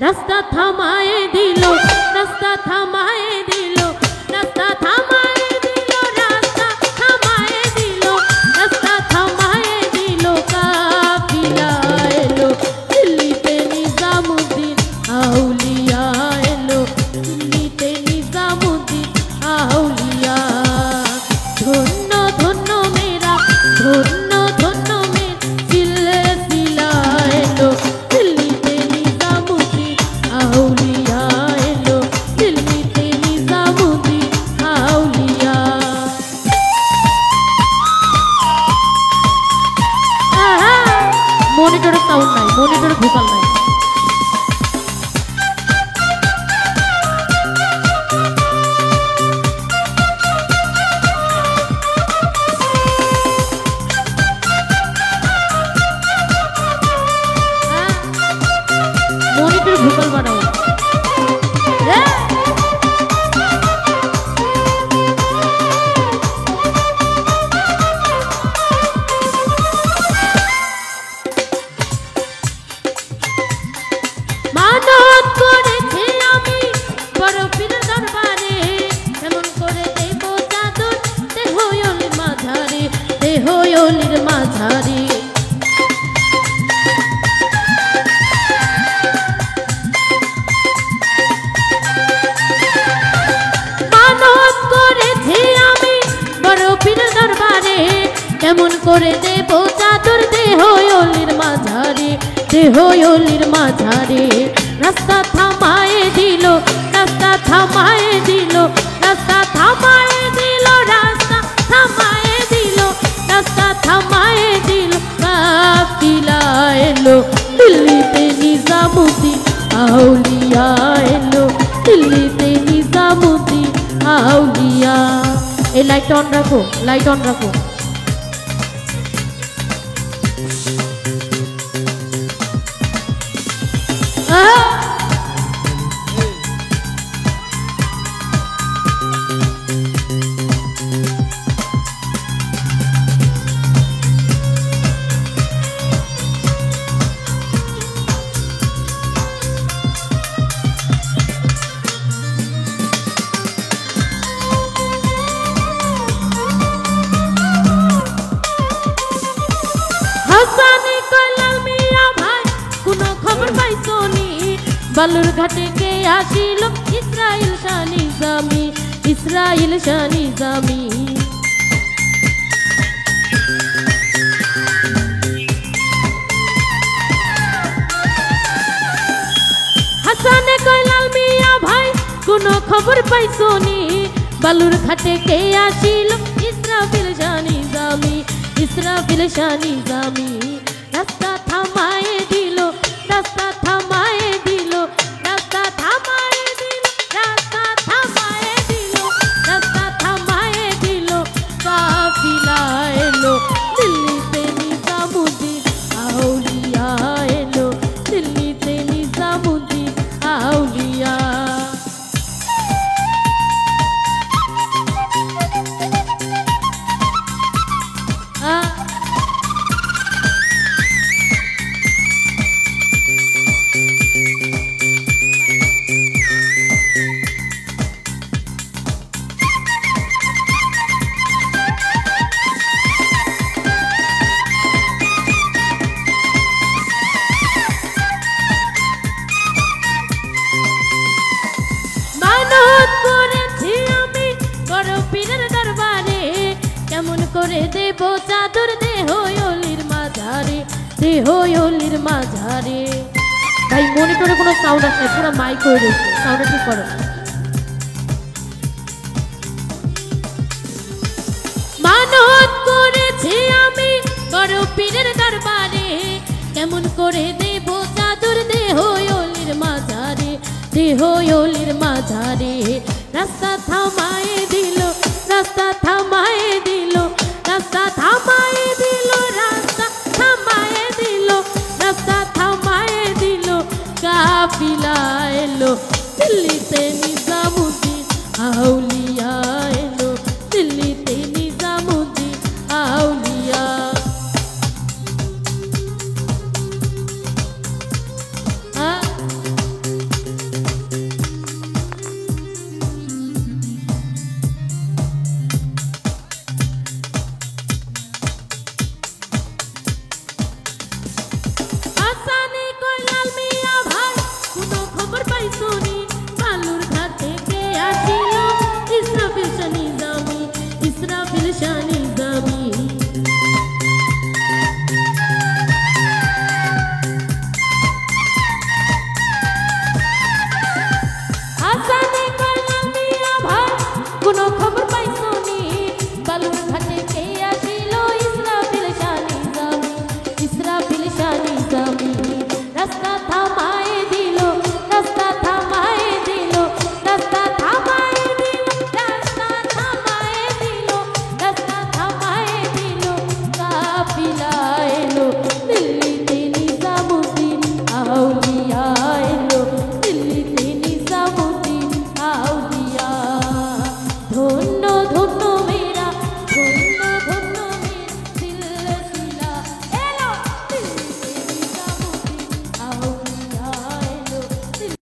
রাস্তা থামায়ে দিল, রাস্তা থামায়ে দিল, রাস্তা থামায়ে দিল, রাস্তা থামায়ে দিল, রাস্তা থামায়ে দিল, কাফিলা এলো দিল্লিতে নিজামুদ্দিন আউলিয়া এলো, দিল্লিতে নিজামুদ্দিন আউলিয়া। ধন্য ধন্য মেরা, ধন্য ধন্য মের সিলসিলা এলো দিল্লিতে নিজামুদ্দিন আউলিয়া এলো, দিল্লিতে নিজামুদ্দিন আউলিয়া। মনিটরে সাউন্ড নাই, মনিটরে ভোকাল নাই। মনিটরে ভোকাল বানাও। মানত করেছি আমি বড় পীর দরবারে, কেমন করে দেব চাদর দেহ অলির মাঝারে, দেহ অলির মাঝারে। মানত করেছি আমি বড় পীর দরবারে, কেমন করে দেব চাদর দেহ অলির মাঝারে, দেহ অলির মাঝারে। রাস্তা থামায়ে দিল, রাস্তা থামায়ে দিল, রাস্তা থামায়ে দিল, রাস্তা থামায়ে দিল, রাস্তা থামায়ে দিল, কাফিলা এলো দিল্লিতে নিজামুদ্দিন আউলিয়া এলো, দিল্লিতে নিজামুদ্দিন আউলিয়া। এই লাইট অন রাখো, লাইট অন রাখো। হাসানে কইলাল মিয়া ভাই কোন খবর পাইছনি, বালুর ঘাটে কে আসিল ইসরাইল শাহ নিজামি, ইসরাইল শাহ নিজামি। হাসানে কইলাল মিয়া ভাই কোন খবর পাইছনি, বালুর ঘাটে কে আসিল ইসরাফিল শাহ নিজামি, ইসরাফিল শাহ নিজামি। রাস্তা থামায়ে দিল, রাস্তা থামায়ে দিল, রাস্তা থামায়ে দিল, রাস্তা থামায়ে দিল, রাস্তা থামায়ে দিল, কাফিলা এলো দিল্লিতে নিজামুদ্দিন আউলিয়া এলো, দিল্লিতে নিজামুদ্দিন আউলিয়া। মানত করেছি আমি বড় পীরের দরবারে, কেমন করে দেব চাদর দেহ অলির মাঝারে, দেহ অলির মাঝারে। ভাই মনিটরে কোনো সাউন্ড আসে না, পুরো মাইক হয়ে রয়েছে, সাউন্ড ঠিক করো। মানত করেছি আমি বড় পীরের দরবারে, কেমন করে দেব চাদর দেহ অলির মাঝারে, দেহ অলির মাঝারে। রাস্তা থামায়ে দিল, রাস্তা থামায়ে দিল, রাস্তা থামায়ে দিল, রাস্তা থামায়ে দিল, রাস্তা থামায়ে দিল, কাফিলা এলো দিল্লিতে।